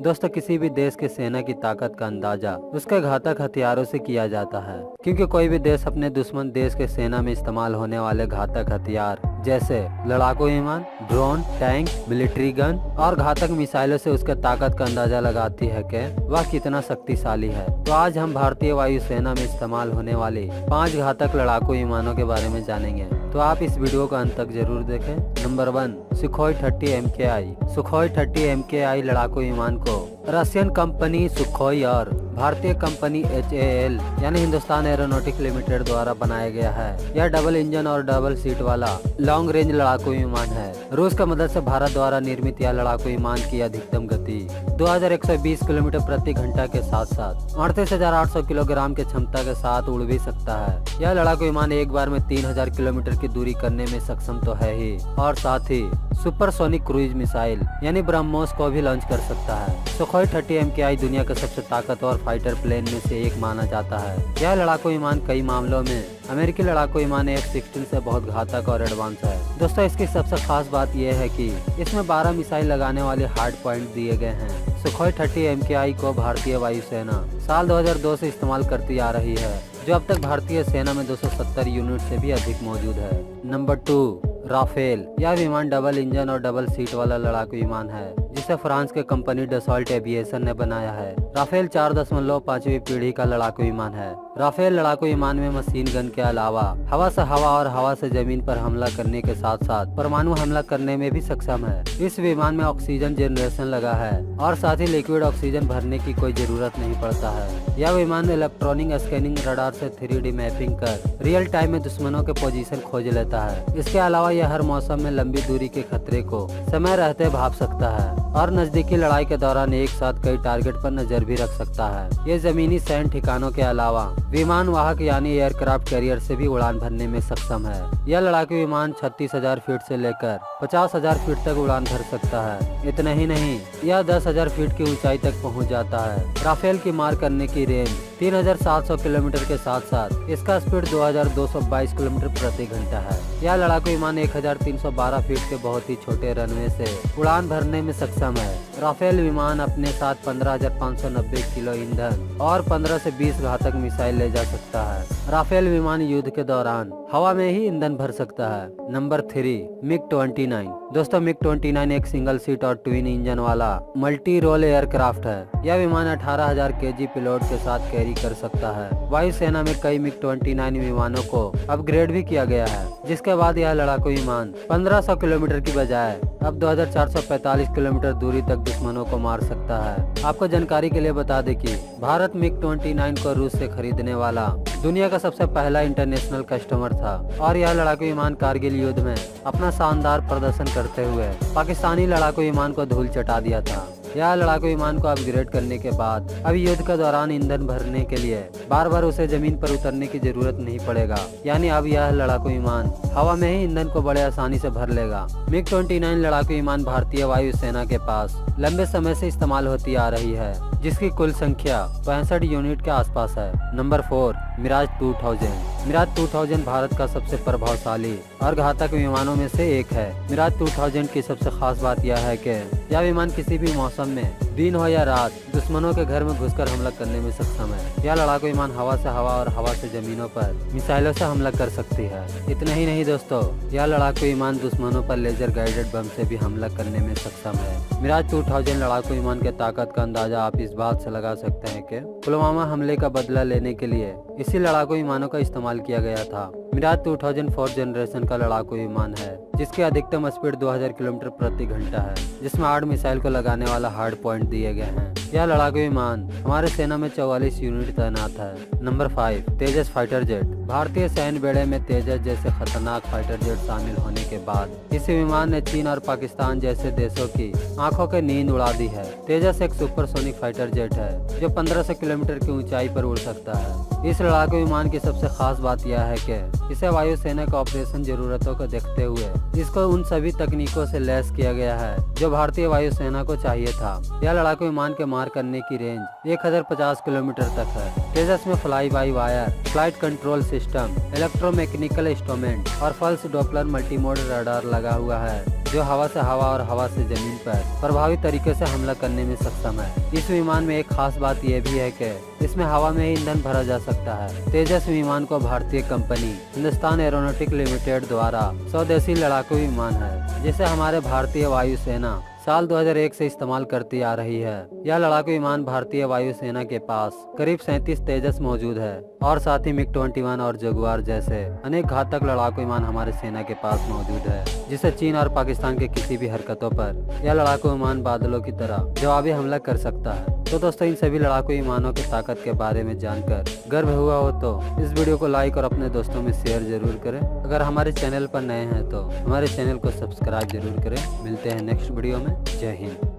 दोस्तों, किसी भी देश के सेना की ताकत का अंदाजा उसके घातक हथियारों से किया जाता है, क्योंकि कोई भी देश अपने दुश्मन देश के सेना में इस्तेमाल होने वाले घातक हथियार जैसे लड़ाकू विमान, ड्रोन, टैंक, मिलिट्री गन और घातक मिसाइलों से उसके ताकत का अंदाजा लगाती है कि वह कितना शक्तिशाली है। तो आज हम भारतीय वायुसेना में इस्तेमाल होने वाले 5 घातक लड़ाकू विमानों के बारे में जानेंगे, तो आप इस वीडियो को अंत तक जरूर देखें। Number 1, Sukhoi 30 MKI। Sukhoi 30 MKI लड़ाकू विमान को रशियन कंपनी सुखोई और भारतीय कंपनी HAL यानी हिंदुस्तान एरोनॉटिक लिमिटेड द्वारा बनाया गया है। यह डबल इंजन और डबल सीट वाला लॉन्ग रेंज लड़ाकू विमान है। रूस की मदद से भारत द्वारा निर्मित यह लड़ाकू विमान की अधिकतम गति 2120 किलोमीटर प्रति घंटा के साथ साथ 38,800 किलोग्राम के क्षमता के साथ उड़ भी सकता है। यह लड़ाकू विमान एक बार में 3000 किलोमीटर की दूरी करने में सक्षम तो है ही, और साथ ही सुपरसोनिक क्रूज मिसाइल यानी ब्रह्मोस को भी लॉन्च कर सकता है। सुखोई 30 MKI दुनिया के सबसे ताकतवर फाइटर प्लेन में से एक माना जाता है। यह लड़ाकू विमान कई मामलों में अमेरिकी लड़ाकू विमान F-16 से बहुत घातक और एडवांस है। दोस्तों, इसकी सबसे खास बात यह है कि इसमें 12 मिसाइल लगाने वाले हार्ड पॉइंट दिए गए हैं। सुखोई 30 MKI को भारतीय वायुसेना साल 2002 से इस्तेमाल करती आ रही है, जो अब तक भारतीय सेना में 270 यूनिट से भी अधिक मौजूद है। Number 2, Rafale. यह विमान डबल इंजन और डबल सीट वाला लड़ाकू विमान है, जिसे फ्रांस के कंपनी डसॉल्ट एविएशन ने बनाया है। राफेल 4.5वीं पीढ़ी का लड़ाकू विमान है। राफेल लड़ाकू विमान में मशीन गन के अलावा हवा से हवा और हवा से जमीन पर हमला करने के साथ साथ परमाणु हमला करने में भी सक्षम है। इस विमान में ऑक्सीजन जनरेशन लगा है और साथ ही लिक्विड ऑक्सीजन भरने की कोई जरूरत नहीं पड़ता है। यह विमान इलेक्ट्रॉनिक स्कैनिंग रडार से 3D मैपिंग कर रियल टाइम में दुश्मनों के पोजीशन खोज लेता है। इसके अलावा यह हर मौसम में लंबी दूरी के खतरे को समय रहते भाप सकता है और नजदीकी लड़ाई के दौरान एक साथ कई टारगेट पर नजर भी रख सकता है। ये जमीनी सैन्य ठिकानों के अलावा विमान वाहक यानी एयरक्राफ्ट कैरियर से भी उड़ान भरने में सक्षम है। यह लड़ाकू विमान 36,000 फीट से लेकर 50,000 फीट तक उड़ान भर सकता है। इतना ही नहीं, यह 10,000 फीट की ऊंचाई तक पहुंच जाता है। राफेल की मार करने की रेंज 3,700 किलोमीटर के साथ साथ इसका स्पीड 2,222 किलोमीटर प्रति घंटा है। यह लड़ाकू विमान 1,312 फीट के बहुत ही छोटे रनवे से उड़ान भरने में सक्षम है। राफेल विमान अपने साथ 15,590 किलो ईंधन और 15 से 20 घातक मिसाइल ले जा सकता है। राफेल विमान युद्ध के दौरान हवा में ही ईंधन भर सकता है। Number 3, MiG-29। दोस्तों, MiG-29 एक सिंगल सीट और ट्विन इंजन वाला मल्टी रोल एयरक्राफ्ट है। यह विमान 18,000 kg पेलोड के साथ कैरी कर सकता है। वायुसेना में कई MiG-29 विमानों को अपग्रेड भी किया गया है, जिसके बाद यह लड़ाकू विमान 1500 किलोमीटर की बजाय अब 2,445 किलोमीटर दूरी तक दुश्मनों को मार सकता है। आपको जानकारी के लिए बता दें कि भारत MiG-29 को रूस से खरीदने वाला दुनिया का सबसे पहला इंटरनेशनल कस्टमर था, और यह लड़ाकू विमान कारगिल युद्ध में अपना शानदार प्रदर्शन करते हुए पाकिस्तानी लड़ाकू विमान को धूल चटा दिया था। यह लड़ाकू विमान को अपग्रेड करने के बाद अब युद्ध के दौरान ईंधन भरने के लिए बार बार उसे जमीन पर उतरने की जरूरत नहीं पड़ेगा, यानी अब यह लड़ाकू विमान हवा में ही ईंधन को बड़े आसानी से भर लेगा। MiG-29 लड़ाकू विमान भारतीय वायुसेना के पास लंबे समय से इस्तेमाल होती आ रही है, जिसकी कुल संख्या 65 यूनिट के आसपास है। नंबर 4, मिराज 2000। मिराज 2000 भारत का सबसे प्रभावशाली और घातक विमानों में से एक है। मिराज 2000 की सबसे खास बात यह है कि यह विमान किसी भी मौसम में दिन हो या रात दुश्मनों के घर में घुसकर हमला करने में सक्षम है। यह लड़ाकू विमान हवा से हवा और हवा से जमीनों पर मिसाइलों से हमला कर सकती है। इतना ही नहीं दोस्तों, यह लड़ाकू विमान दुश्मनों पर लेजर गाइडेड बम से भी हमला करने में सक्षम है। मिराज 2000 लड़ाकू विमान के ताकत का अंदाजा आप इस बात से लगा सकते हैं कि पुलवामा हमले का बदला लेने के लिए इसी लड़ाकू विमानों का इस्तेमाल किया गया था। मिराज 2000 4th जनरेशन का लड़ाकू विमान है, जिसकी अधिकतम स्पीड 2000 किलोमीटर प्रति घंटा है, जिसमें 8 मिसाइल को लगाने वाला हार्ड पॉइंट दिए गए हैं। यह लड़ाकू विमान हमारे सेना में 44 यूनिट तैनात है। नंबर 5, तेजस फाइटर जेट। भारतीय सैन्य बेड़े में तेजस जैसे खतरनाक फाइटर जेट शामिल होने के बाद इस विमान ने चीन और पाकिस्तान जैसे देशों की आंखों की नींद उड़ा दी है। तेजस एक सुपरसोनिक फाइटर जेट है, जो 1500 किलोमीटर की ऊंचाई पर उड़ सकता है। इस लड़ाकू विमान की सबसे खास बात यह है कि इसे वायुसेना की ऑपरेशन जरूरतों को देखते हुए इसको उन सभी तकनीकों से लैस किया गया है जो भारतीय वायुसेना को चाहिए था। यह लड़ाकू विमान के मार करने की रेंज 1050 किलोमीटर तक है। तेजस में fly by wire, flight control system, electromechanical instrument और पल्स डॉपलर मल्टीमोड रडार लगा हुआ है, जो हवा से हवा और हवा से जमीन पर प्रभावी तरीके से हमला करने में सक्षम है। इस विमान में एक खास बात यह भी है कि इसमें हवा में ही ईंधन भरा जा सकता है। तेजस विमान को भारतीय कंपनी हिंदुस्तान एरोनॉटिक लिमिटेड द्वारा स्वदेशी लड़ाकू विमान है, जिसे हमारे भारतीय वायुसेना साल 2001 से इस्तेमाल करती आ रही है। यह लड़ाकू विमान भारतीय वायुसेना के पास करीब 37 तेजस मौजूद है और साथ ही मिग-21 और जगुआर जैसे अनेक घातक लड़ाकू विमान हमारे सेना के पास मौजूद है, जिससे चीन और पाकिस्तान के किसी भी हरकतों पर यह लड़ाकू विमान बादलों की तरह जवाबी हमला कर सकता है। तो दोस्तों, इन सभी लड़ाकू विमानों की ताकत के बारे में जानकर गर्व हुआ हो तो इस वीडियो को लाइक और अपने दोस्तों में शेयर जरूर करें। अगर हमारे चैनल पर नए हैं तो हमारे चैनल को सब्सक्राइब जरूर करें। मिलते हैं नेक्स्ट वीडियो में। जय हिंद।